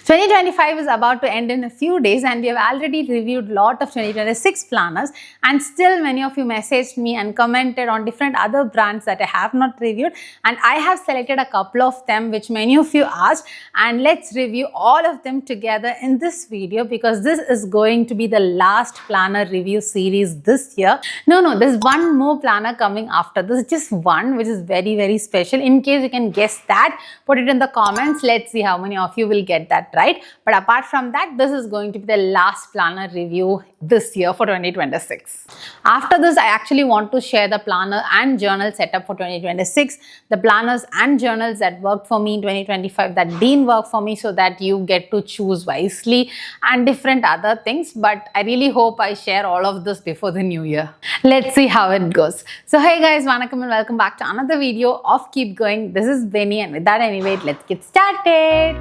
2025 is about to end in a few days and we have already reviewed a lot of 2026 planners, and still many of you messaged me and commented on different other brands that I have not reviewed, and I have selected a couple of them which many of you asked, and let's review all of them together in this video because this is going to be the last planner review series this year. No, there's one more planner coming after this, just one, which is very special. In case you can guess that, put it in the comments. Let's see how many of you will get that right. But apart from that, this is going to be the last planner review this year for 2026. After this, I actually want to share the planner and journal setup for 2026, the planners and journals that worked for me in 2025 that didn't work for me, so that you get to choose wisely, and different other things. But I really hope I share all of this before the new year. Let's see how it goes. So hey guys, vanakkam and welcome back to another video of Keep Going. This is Benny, and with that anyway, let's get started.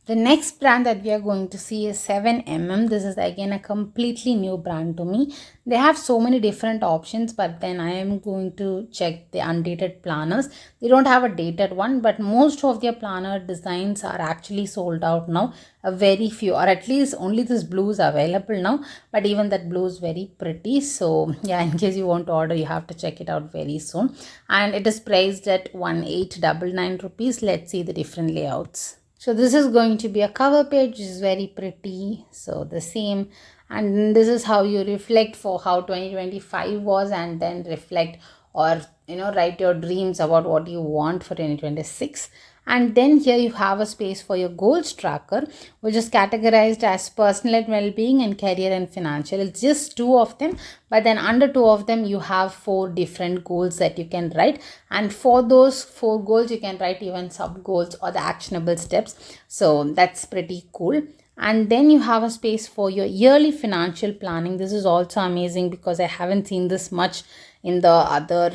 The next brand that we are going to see is 7mm. This is again a completely new brand to me. They have so many different options, but then I am going to check the undated planners. They don't have a dated one, but most of their planner designs are actually sold out now. A very few, or at least only this blue is available now, but even that blue is very pretty. So yeah, in case you want to order, you have to check it out very soon. And it is priced at 1899 rupees. Let's see the different layouts. So this is going to be a cover page, which is very pretty. So the same, and this is how you reflect for how 2025 was, and then reflect or write your dreams about what you want for 2026. And then here you have a space for your goals tracker, which is categorized as personal and well-being and career and financial. It's just two of them, but then under two of them you have 4 different goals that you can write, and for those 4 goals you can write even sub goals or the actionable steps. So that's pretty cool. And then you have a space for your yearly financial planning. This is also amazing because I haven't seen this much in the other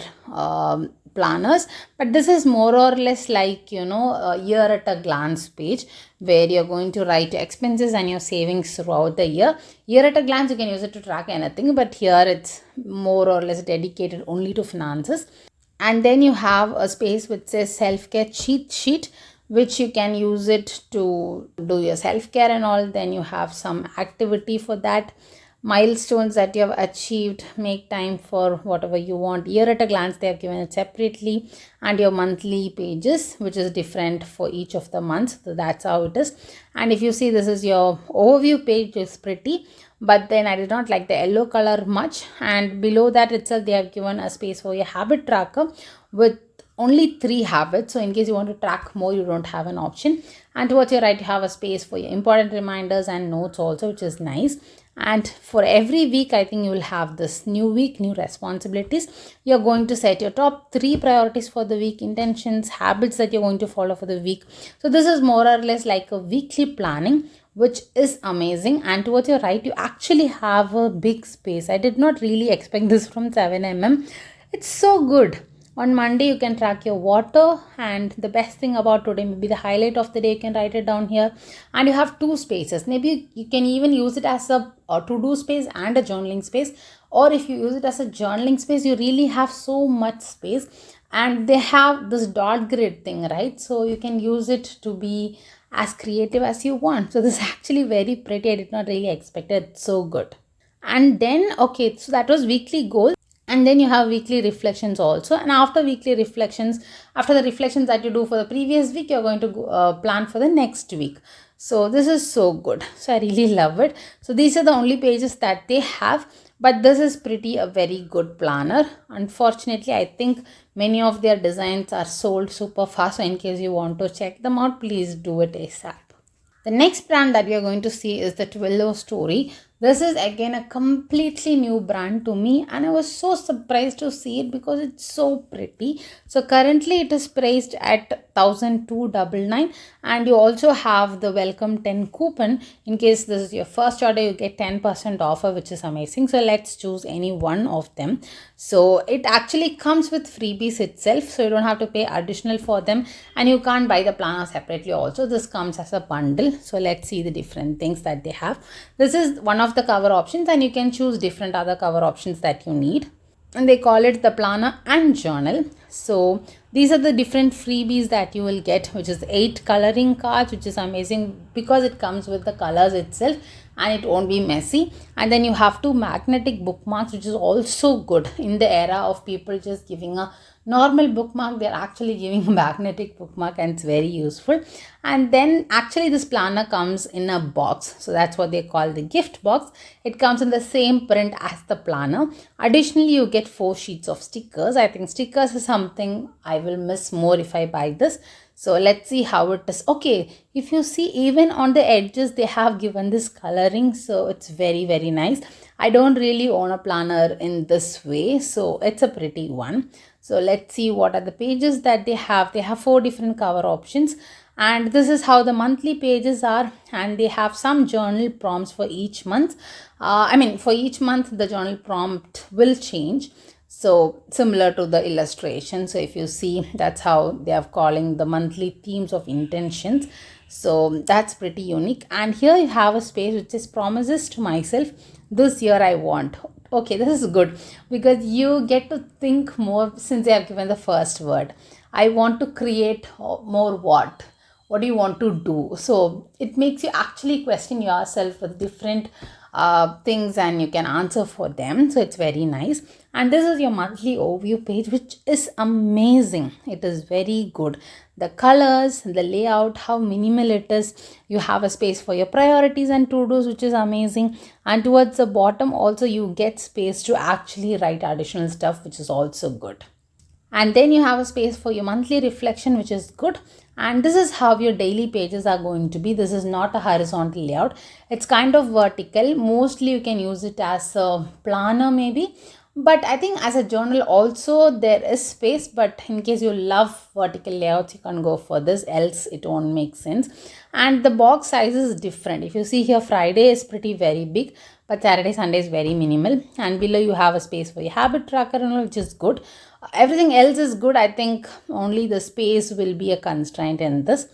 planners, but this is more or less like a year at a glance page, where you're going to write your expenses and your savings throughout the year. Year at a glance, you can use it to track anything, but here it's more or less dedicated only to finances. And then you have a space which says self-care cheat sheet, which you can use it to do your self-care and all. Then you have some activity for that, milestones that you have achieved, make time for whatever you want. Year at a glance, they have given it separately, and your monthly pages, which is different for each of the months. So that's how it is. And if you see, this is your overview page, is pretty, but then I did not like the yellow color much. And below that itself, they have given a space for your habit tracker with only 3 habits. So in case you want to track more, you don't have an option. And towards your right, you have a space for your important reminders and notes also, which is nice. And for every week, I think you will have this new week, new responsibilities. You're going to set your top 3 priorities for the week, intentions, habits that you're going to follow for the week. So this is more or less like a weekly planning, which is amazing. And towards your right, you actually have a big space. I did not really expect this from 7mm. It's so good. On Monday, you can track your water, and the best thing about today, maybe the highlight of the day, you can write it down here. And you have 2 spaces. Maybe you can even use it as a to-do space and a journaling space. Or if you use it as a journaling space, you really have so much space. And they have this dot grid thing, right? So you can use it to be as creative as you want. So this is actually very pretty. I did not really expect it. It's so good. And then, okay, so that was weekly goals. And then you have weekly reflections also. And after weekly reflections, after the reflections that you do for the previous week, you're going to plan for the next week. So this is so good. So I really love it. So these are the only pages that they have. But this is a very good planner. Unfortunately, I think many of their designs are sold super fast. So in case you want to check them out, please do it ASAP. The next brand that we are going to see is the Twillo Story. This is again a completely new brand to me, and I was so surprised to see it because it's so pretty. So currently it is priced at 1299, and you also have the welcome 10 coupon. In case this is your first order, you get 10% offer, which is amazing. So let's choose any one of them. So it actually comes with freebies itself, so you don't have to pay additional for them, and you can't buy the planner separately also. This comes as a bundle. So let's see the different things that they have. This is one of the cover options, and you can choose different other cover options that you need. and they call it the planner and journal. So these are the different freebies that you will get, which is 8 coloring cards, which is amazing because it comes with the colors itself and it won't be messy. And then you have 2 magnetic bookmarks, which is also good in the era of people just giving a normal bookmark. They're actually giving a magnetic bookmark, and it's very useful. And then actually this planner comes in a box, so that's what they call the gift box. It comes in the same print as the planner. Additionally, you get 4 sheets of stickers. I think stickers is something I will miss more if I buy this. So let's see how it is. Okay, if you see, even on the edges they have given this coloring, so it's very, very nice. I don't really own a planner in this way, so it's a pretty one. So let's see what are the pages that they have. They have 4 different cover options, and this is how the monthly pages are. And they have some journal prompts for each month. For each month the journal prompt will change, so similar to the illustration. So if you see, that's how they are calling the monthly themes of intentions. So that's pretty unique. And here you have a space which is promises to myself, this year I want. Okay, this is good because you get to think more since they have given the first word. I want to create more what do you want to do? So it makes you actually question yourself with different things, and you can answer for them. So it's very nice. And this is your monthly overview page, which is amazing. It is very good. The colors, the layout, how minimal it is. You have a space for your priorities and to-dos, which is amazing. And towards the bottom also you get space to actually write additional stuff, which is also good. And then you have a space for your monthly reflection, which is good. And this is how your daily pages are going to be. This is not a horizontal layout, it's kind of vertical. Mostly you can use it as a planner maybe, but I think as a journal also there is space. But in case you love vertical layouts, you can go for this, else it won't make sense. And the box size is different. If you see here, Friday is pretty very big, but Saturday, Sunday is very minimal. And below you have a space for your habit tracker and all, which is good. Everything else is good. I think only the space will be a constraint in this.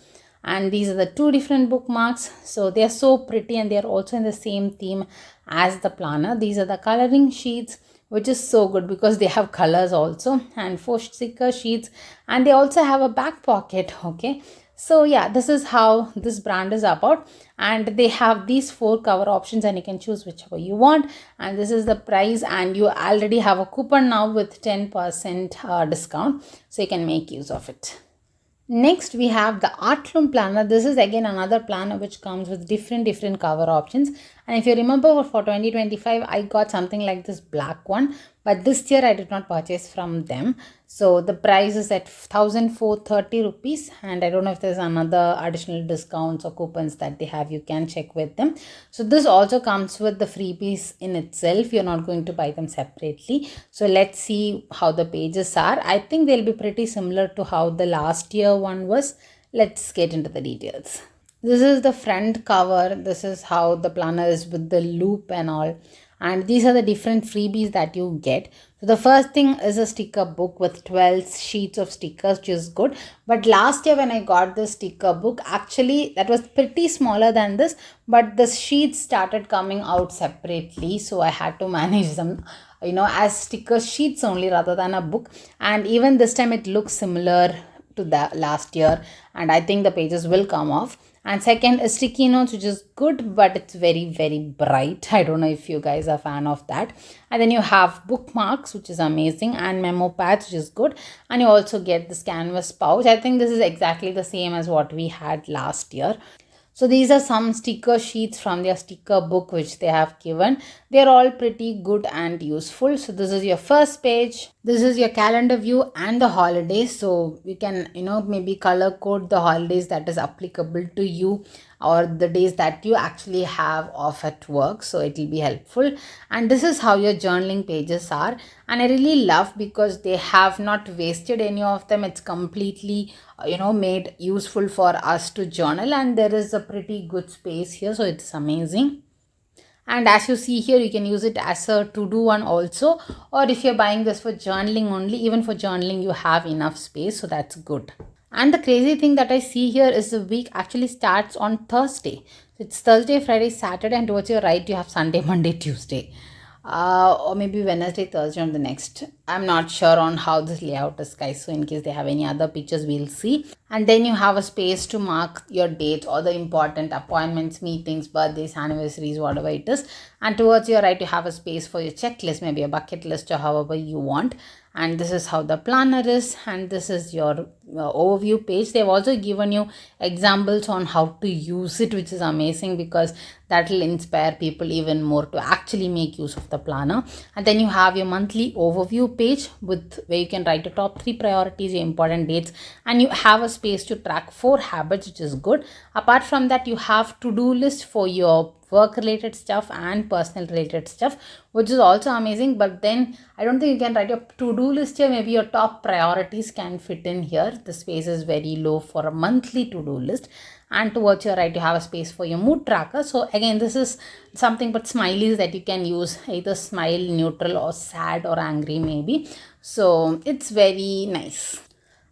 And these are the 2 different bookmarks. So they are so pretty, and they are also in the same theme as the planner. These are the coloring sheets, which is so good because they have colors also, and 4 sticker sheets, and they also have a back pocket. Okay, so yeah, this is how this brand is about. And they have these 4 cover options, and you can choose whichever you want. And this is the price, and you already have a coupon now with 10% discount, so you can make use of it. Next, we have the Artloom Planner. This is again another planner which comes with different cover options. And if you remember, for 2025, I got something like this black one. But this year, I did not purchase from them. So the price is at 1,430 rupees. And I don't know if there's another additional discounts or coupons that they have. You can check with them. So this also comes with the freebies in itself. You're not going to buy them separately. So let's see how the pages are. I think they'll be pretty similar to how the last year one was. Let's get into the details. This is the front cover. This is how the planner is with the loop and all. And these are the different freebies that you get. So the first thing is a sticker book with 12 sheets of stickers, which is good. But last year when I got this sticker book, actually that was pretty smaller than this, but the sheets started coming out separately. So I had to manage them, as sticker sheets only rather than a book. And even this time it looks similar to the last year, and I think the pages will come off. And second is sticky notes, which is good, but it's very, very bright. I don't know if you guys are a fan of that. And then you have bookmarks, which is amazing, and memo pads, which is good. And you also get this canvas pouch. I think this is exactly the same as what we had last year. So these are some sticker sheets from their sticker book which they have given. They're all pretty good and useful. So this is your first page. This is your calendar view and the holidays. So you can, maybe color code the holidays that is applicable to you, or the days that you actually have off at work. So it will be helpful. And this is how your journaling pages are. And I really love because they have not wasted any of them. It's completely, made useful for us to journal. And there is a pretty good space here. So it's amazing. And as you see here, you can use it as a to-do one also. Or if you're buying this for journaling only, even for journaling, you have enough space. So that's good. And the crazy thing that I see here is the week actually starts on Thursday. So it's Thursday, Friday, Saturday, and towards your right, you have Sunday, Monday, Tuesday. or maybe Wednesday, Thursday on the next. I'm not sure on how this layout is, guys. So in case they have any other pictures, we'll see. And then you have a space to mark your dates or the important appointments, meetings, birthdays, anniversaries, whatever it is. And towards your right, you have a space for your checklist, maybe a bucket list or however you want. And this is how the planner is, and this is your overview page. They've also given you examples on how to use it, which is amazing because that will inspire people even more to actually make use of the planner. And then you have your monthly overview page with where you can write your top 3 priorities, your important dates, and you have a space to track 4 habits, which is good. Apart from that, you have to-do list for your work related stuff and personal related stuff, which is also amazing. But then I don't think you can write your to-do list here. Maybe your top priorities can fit in here. The space is very low for a monthly to-do list. And towards your right, you have a space for your mood tracker. So again, this is something but smileys that you can use, either smile, neutral, or sad or angry maybe. So it's very nice.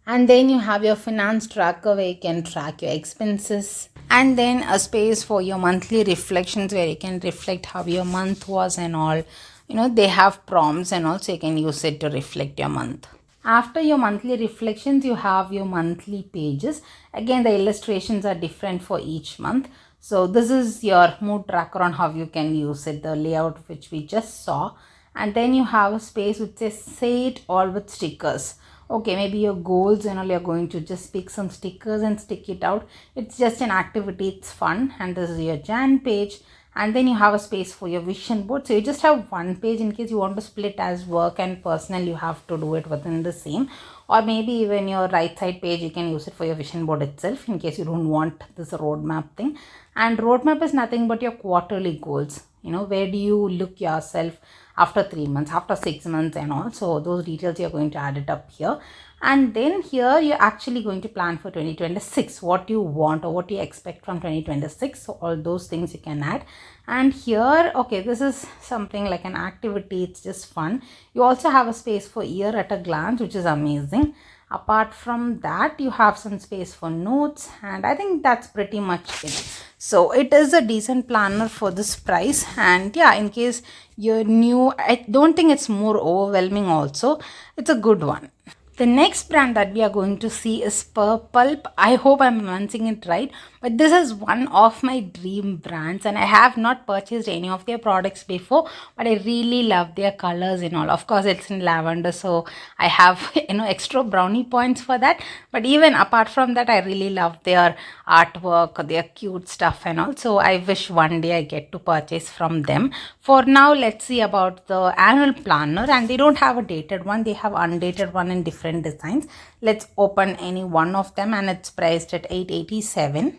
And then you have your finance tracker where you can track your expenses, and then a space for your monthly reflections where you can reflect how your month was and all. They have prompts and also you can use it to reflect your month. After your monthly reflections, you have your monthly pages. Again, the illustrations are different for each month. So this is your mood tracker on how you can use it, the layout which we just saw. And then you have a space which says say it all with stickers. Okay, maybe your goals and all, you're going to just pick some stickers and stick it out. It's just an activity, it's fun. And this is your Jan page. And then you have a space for your vision board. So you just have one page in case you want to split as work and personal, you have to do it within the same. Or maybe even your right side page, you can use it for your vision board itself in case you don't want this roadmap thing. And roadmap is nothing but your quarterly goals. Where do you look yourself after 3 months, after 6 months and all. So those details you're going to add it up here. And then here you're actually going to plan for 2026, what you want or what you expect from 2026. So all those things you can add. And here, okay, this is something like an activity. It's just fun. You also have a space for year at a glance, which is amazing. Apart from that, you have some space for notes, and I think that's pretty much it. So it is a decent planner for this price. And yeah, in case you're new, I don't think it's more overwhelming also. It's a good one. The next brand that we are going to see is Purpulp. I hope I'm pronouncing it right, but this is one of my dream brands, and I have not purchased any of their products before, but I really love their colors and all. Of course, it's in lavender, so I have extra brownie points for that. But even apart from that, I really love their artwork, their cute stuff and all. So I wish one day I get to purchase from them. For now, let's see about the annual planner, and they don't have a dated one. They have undated one in different designs. Let's open any one of them, and it's priced at $887.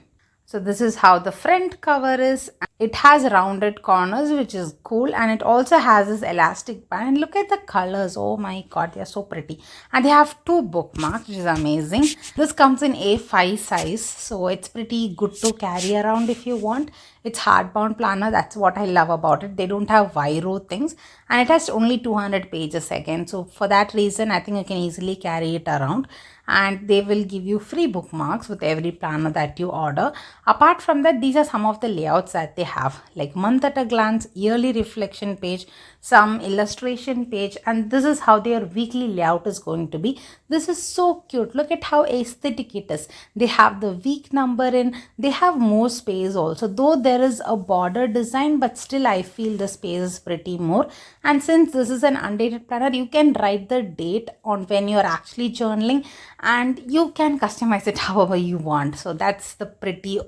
So this is how the front cover is. It has rounded corners, which is cool, and it also has this elastic band. And look at the colors. Oh my god, they are so pretty. And they have 2 bookmarks, which is amazing. This comes in A5 size, so it's pretty good to carry around if you want. It's hardbound planner. That's what I love about it. They don't have Viro things, and it has only 200 pages again. So for that reason, I think you can easily carry it around. And they will give you free bookmarks with every planner that you order. Apart from that, these are some of the layouts that they have, like month at a glance, yearly reflection page, some illustration page, and this is how their weekly layout is going to be. This is so cute. Look at how aesthetic it is. They have the week number in. They have more space also, though there is a border design, but still I feel the space is pretty more. And since this is an undated planner, you can write the date on when you're actually journaling, and you can customize it however you want. So that's the pretty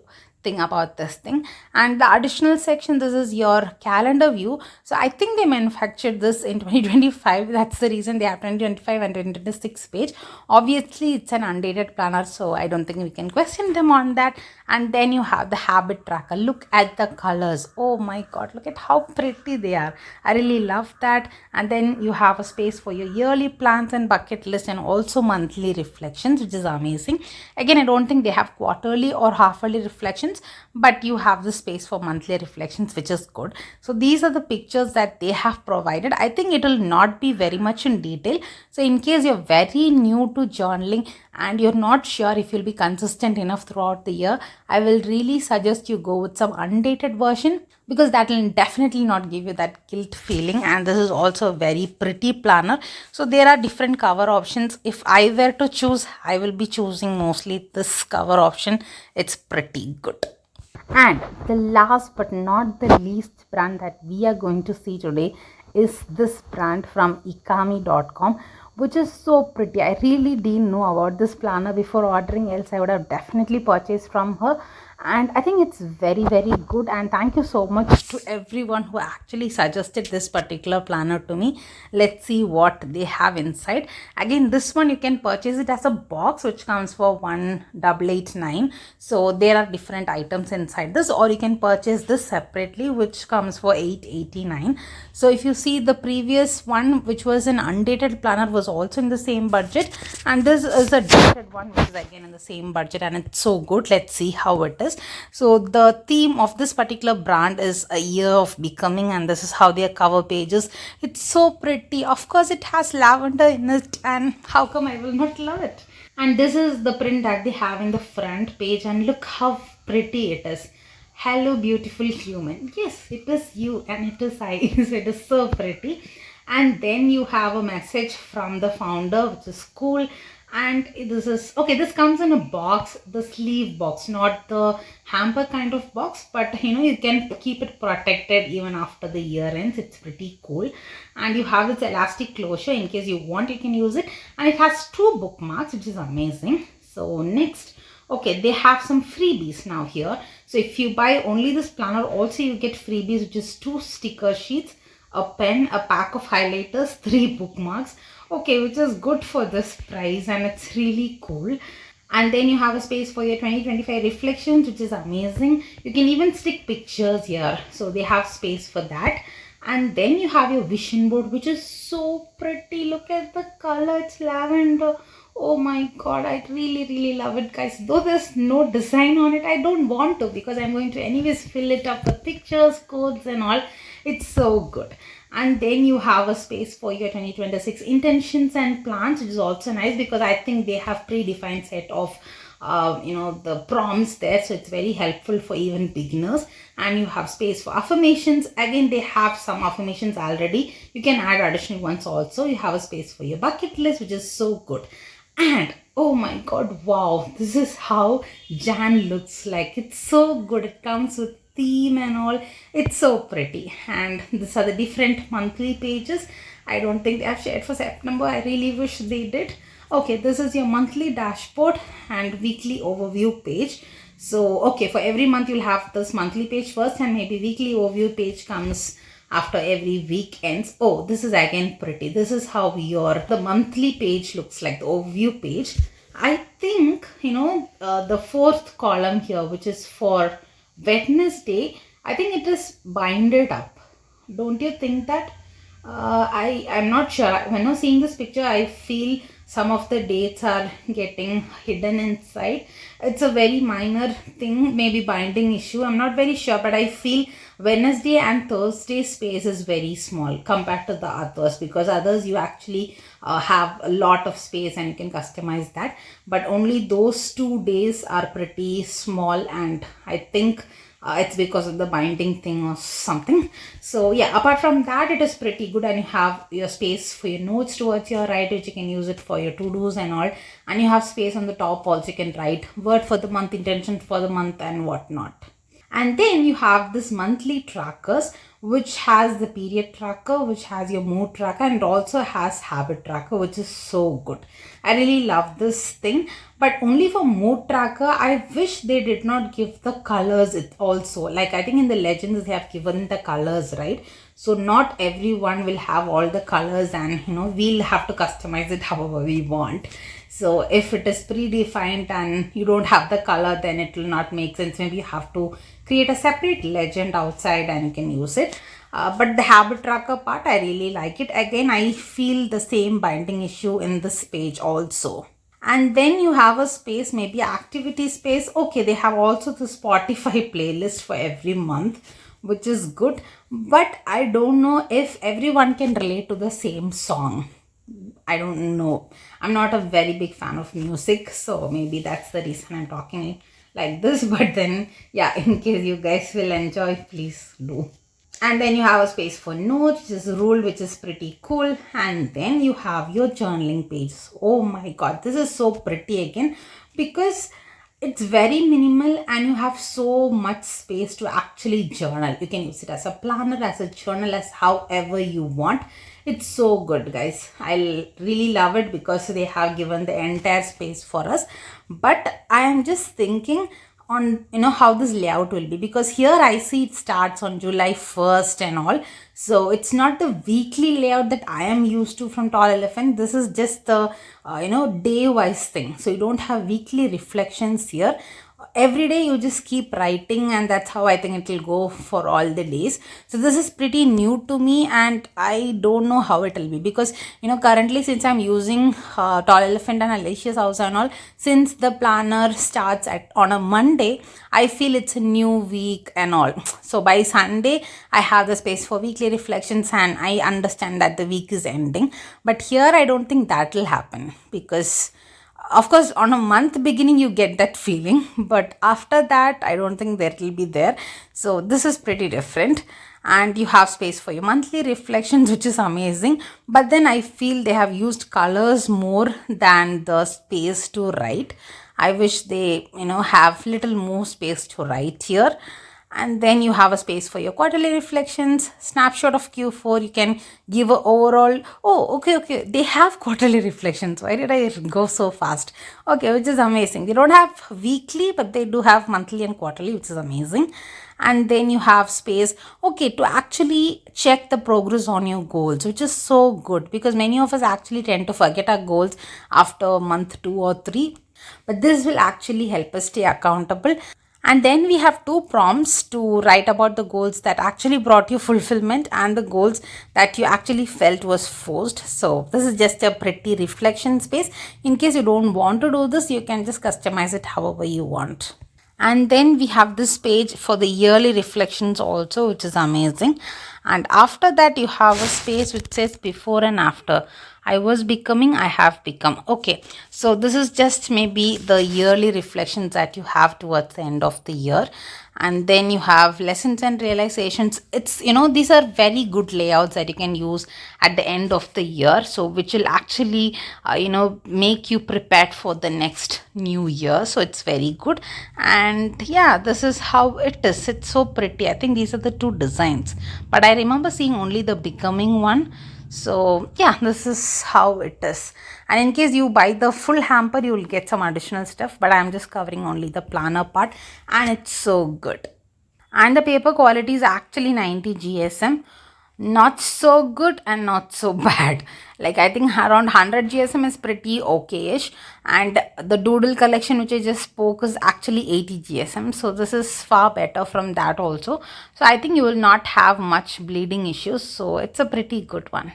thing about this thing. And the additional section, this is your calendar view. So I think they manufactured this in 2025. That's the reason they have 2025 and 2026 page. Obviously it's an undated planner, so I don't think we can question them on that. And then you have the habit tracker. Look at the colors. Oh my god, look at how pretty they are. I really love that. And then you have a space for your yearly plans and bucket list, and also monthly reflections, which is amazing. Again, I don't think they have quarterly or half-yearly reflections, but you have the space for monthly reflections, which is good. So these are the pictures that they have provided. I think it will not be very much in detail. So in case you're very new to journaling and you're not sure if you'll be consistent enough throughout the year, I will really suggest you go with some undated version. because that will definitely not give you that guilt feeling. And this is also a very pretty planner. So there are different cover options. If I were to choose, I will be choosing mostly this cover option. It's pretty good. And the last but not the least brand that we are going to see today is this brand from Ekaami.com, which is so pretty. I really didn't know about this planner before ordering, else I would have definitely purchased from her. And I think it's very, very good. And thank you so much to everyone who actually suggested this particular planner to me. Let's see what they have inside. Again, this one you can purchase it as a box, which comes for 1889. So there are different items inside this, or you can purchase this separately, which comes for 889. So if you see, the previous one, which was an undated planner, was also in the same budget, and this is a dated one, which is again in the same budget, and it's so good. Let's see how it is. So the theme of this particular brand is a year of becoming, and this is how their cover page is. It's so pretty. Of course it has lavender in it, and how come I will not love it? And this is the print that they have in the front page, and look how pretty it is. Hello beautiful human. Yes, it is you and it is I. So it is so pretty. And then you have a message from the founder, which is cool. And this is okay, this comes in a box, the sleeve box, not the hamper kind of box, but you can keep it protected even after the year ends. It's pretty cool. And you have this elastic closure, in case you want you can use it, and it has 2 bookmarks, which is amazing. So next, okay, they have some freebies now here. So if you buy only this planner, also you get freebies, which is 2 sticker sheets, a pen, a pack of highlighters, 3 bookmarks. Okay, which is good for this price, and it's really cool. And then you have a space for your 2025 reflections, which is amazing. You can even stick pictures here, so they have space for that. And then you have your vision board, which is so pretty. Look at the color, it's lavender. Oh my god, I really love it, guys. Though there's no design on it, I don't want to, because I'm going to anyways fill it up with pictures, codes and all. It's so good. And then you have a space for your 2026 intentions and plans, which is also nice, because I think they have predefined set of the prompts there, so it's very helpful for even beginners. And you have space for affirmations. Again, they have some affirmations already, you can add additional ones also. You have a space for your bucket list, which is so good. And oh my god, wow, this is how Jan looks like. It's so good. It comes with theme and all. It's so pretty. And these are the different monthly pages. I don't think they have shared for September. I really wish they did. Okay, this is your monthly dashboard and weekly overview page. So okay, for every month you'll have this monthly page first, and maybe weekly overview page comes after every week ends. Oh, this is again pretty. This is how the monthly page looks like, the overview page. I think the 4th column here, which is for Wednesday, I think it is binded up. Don't you think that? I'm not sure. When I was seeing this picture, I feel some of the dates are getting hidden inside. It's a very minor thing, maybe binding issue. I'm not very sure, but I feel Wednesday and Thursday space is very small compared to the others, because others you actually have a lot of space and you can customize that, but only those 2 days are pretty small, and I think it's because of the binding thing or something. So yeah, apart from that, it is pretty good. And you have your space for your notes towards your right, which you can use it for your to-dos and all. And you have space on the top also, you can write word for the month, intention for the month and whatnot. And then you have this monthly trackers, which has the period tracker, which has your mood tracker, and also has habit tracker, which is so good. I really love this thing, but only for mood tracker, I wish they did not give the colors it also. Like I think in the legends they have given the colors, right? So not everyone will have all the colors, and we'll have to customize it however we want. So if it is predefined and you don't have the color, then it will not make sense. Maybe you have to create a separate legend outside and you can use it. But the habit tracker part, I really like it. Again, I feel the same binding issue in this page also. And then you have a space, maybe activity space. Okay, they have also the Spotify playlist for every month, which is good. But I don't know if everyone can relate to the same song. I don't know. I'm not a very big fan of music, so maybe that's the reason I'm talking like this, but then yeah, in case you guys will enjoy, please do. And then you have a space for notes, which is ruled, which is pretty cool. And then you have your journaling pages. Oh my god, this is so pretty again, because it's very minimal and you have so much space to actually journal. You can use it as a planner, as a journal, as however you want. It's so good, guys. I really love it because they have given the entire space for us. But I am just thinking on how this layout will be, because here I see it starts on July 1st and all, so it's not the weekly layout that I am used to from Tall Elephant. This is just the day wise thing, so you don't have weekly reflections here. Every day you just keep writing, and that's how I think it will go for all the days. So this is pretty new to me, and I don't know how it will be, because currently, since I'm using Tall Elephant and Alicia's house and all, since the planner starts on a Monday, I feel it's a new week and all. So by Sunday I have the space for weekly reflections, and I understand that the week is ending. But here I don't think that will happen, because of course on a month beginning you get that feeling, but after that I don't think that will be there. So this is pretty different, and you have space for your monthly reflections, which is amazing. But then I feel they have used colors more than the space to write. I wish they have little more space to write here. And then you have a space for your quarterly reflections, snapshot of Q4. You can give a overall. Oh, okay, they have quarterly reflections. Why did I go so fast? Okay, which is amazing. They don't have weekly, but they do have monthly and quarterly, which is amazing. And then you have space, okay, to actually check the progress on your goals, which is so good, because many of us actually tend to forget our goals after month 2 or 3. But this will actually help us stay accountable. And then we have two prompts to write about the goals that actually brought you fulfillment and the goals that you actually felt was forced. So this is just a pretty reflection space. In case you don't want to do this, you can just customize it however you want. And then we have this page for the yearly reflections also, which is amazing. And after that you have a space which says before and after. I was becoming, I have become. Okay, so this is just maybe the yearly reflections that you have towards the end of the year. And then you have lessons and realizations. It's these are very good layouts that you can use at the end of the year, so which will actually make you prepared for the next new year. So it's very good. And yeah, this is how it is. It's so pretty. I think these are the two designs, but I remember seeing only the becoming one. So yeah, this is how it is. And in case you buy the full hamper, you will get some additional stuff, but I'm just covering only the planner part, and it's so good. And the paper quality is actually 90 GSM. Not so good and not so bad. Like I think around 100 GSM is pretty okay-ish, and the doodle collection which I just spoke is actually 80 GSM. So this is far better from that also. So I think you will not have much bleeding issues. So it's a pretty good one.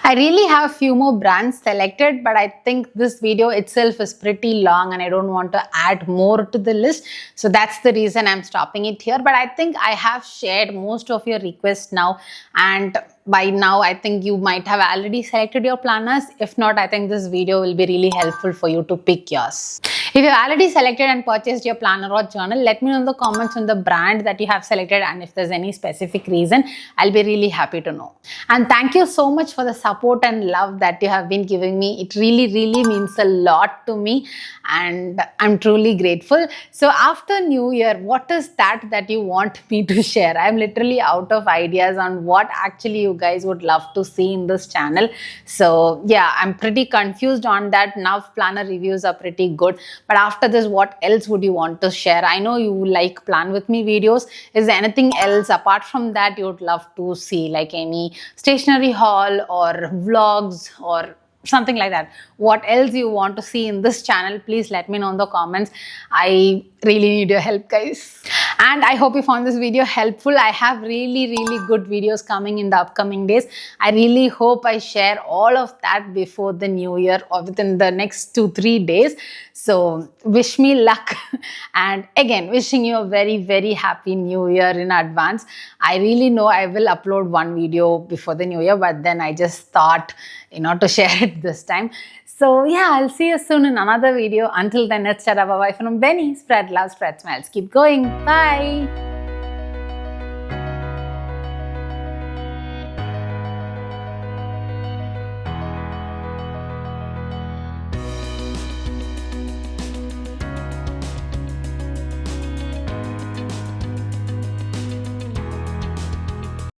I really have few more brands selected, but I think this video itself is pretty long and I don't want to add more to the list. So that's the reason I'm stopping it here. But I think I have shared most of your requests now, and by now I think you might have already selected your planners. If not, I think this video will be really helpful for you to pick yours. If you've already selected and purchased your planner or journal, let me know in the comments on the brand that you have selected, and if there's any specific reason, I'll be really happy to know. And thank you so much for the support and love that you have been giving me. It really means a lot to me, and I'm truly grateful. So after New Year, what is that you want me to share? I'm literally out of ideas on what actually you guys would love to see in this channel. So yeah, I'm pretty confused on that. Now planner reviews are pretty good, but after this, what else would you want to share? I know you like plan with me videos. Is there anything else apart from that you would love to see, like any stationery haul or vlogs or something like that? What else you want to see in this channel? Please let me know in the comments. I really need your help, guys. And I hope you found this video helpful. I have really good videos coming in the upcoming days. I really hope I share all of that before the new year or within the next 2-3 days. So wish me luck. And again, wishing you a very happy new year in advance. I really know I will upload one video before the new year, but then I just thought, to share it this time. So yeah, I'll see you soon in another video. Until then, it's Bye-bye from Benny. Spread love, spread smiles. Keep going. Bye.